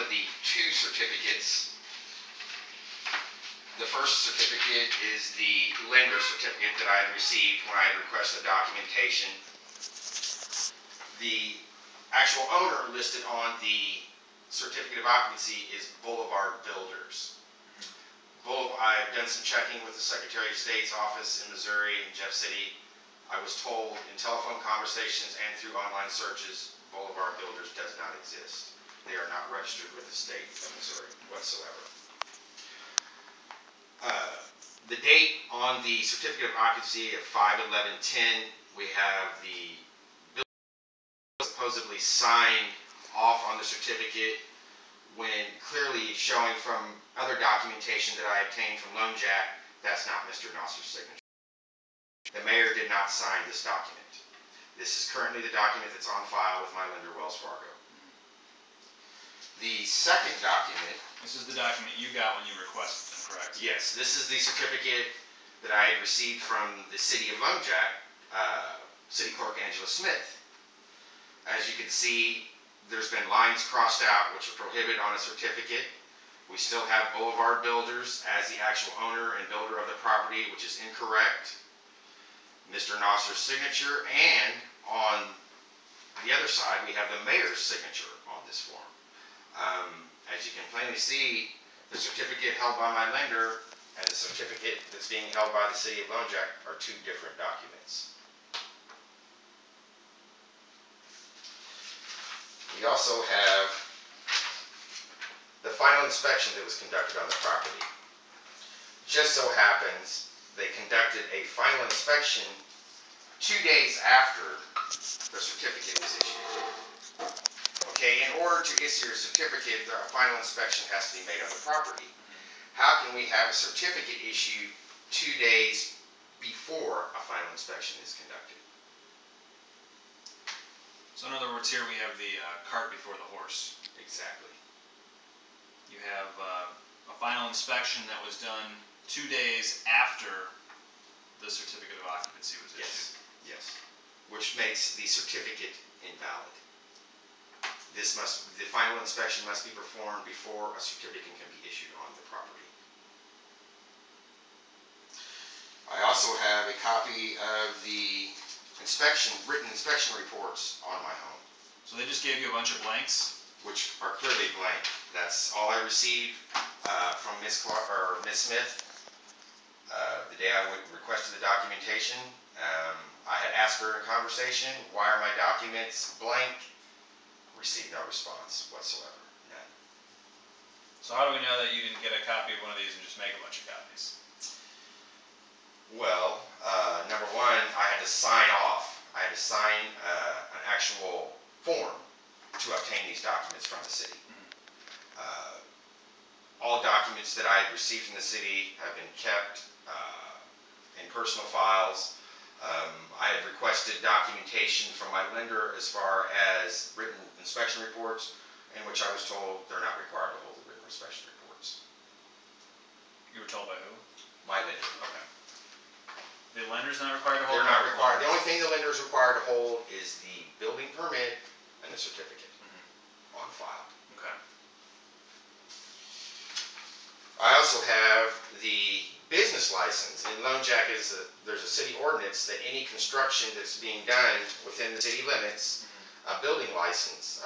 the two certificates. The first certificate is the lender certificate that I had received when I had requested documentation. The actual owner listed on the certificate of occupancy is Boulevard Builders. I've done some checking with the Secretary of State's office in Missouri and Jeff City. I was told in telephone conversations and through online searches, Boulevard Builders does not exist. They are not registered with the state of Missouri whatsoever. The date on the certificate of occupancy of 5/11/10, we have the building supposedly signed off on the certificate when clearly showing from other documentation that I obtained from Loan Jack, that's not Mr. Nosser's signature. The mayor did not sign this document. This is currently the document that's on file with my lender, Wells Fargo. The second document... This is the document you got when you requested them, correct? Yes, this is the certificate that I had received from the city of Loan Jack, City Clerk Angela Smith. As you can see, there's been lines crossed out which are prohibited on a certificate. We still have Boulevard Builders as the actual owner and builder of the property, which is incorrect. Mr. Nosser's signature, and on the other side, we have the mayor's signature on this form. As you can plainly see, the certificate held by my lender and the certificate that's being held by the city of Lone Jack are two different documents. We also have the final inspection that was conducted on the property. Just so happens they conducted a final inspection 2 days after the certificate was issued. Okay, in order to issue a certificate, the final inspection has to be made on the property. How can we have a certificate issued 2 days before a final inspection is conducted? So in other words, here we have the cart before the horse. Exactly. You have a final inspection that was done 2 days after the certificate of occupancy was issued. Yes. Which makes the certificate invalid. The final inspection must be performed before a certificate can be issued on the property. I also have a copy of the written inspection reports on my home. So they just gave you a bunch of blanks? Which are clearly blank. That's all I received from Ms. Smith. The day I requested the documentation, I had asked her in conversation, why are my documents blank? Received no response whatsoever. None. So how do we know that you didn't get a copy of one of these and just make a bunch of copies? Well, number one, I had to sign off. I had to sign an actual form to obtain these documents from the city. All documents that I had received from the city have been kept in personal files. I had requested documentation from my lender as far as written inspection reports, in which I was told they're not required to hold the written inspection reports. You were told by who? My lender. Okay. The lender's not required to hold? They're not required. The only thing the lender is required to hold is the building permit and the certificate on file. Okay. I also have the business license. In Lone Jack, there's a city ordinance that any construction that's being done within the city limits, a building license,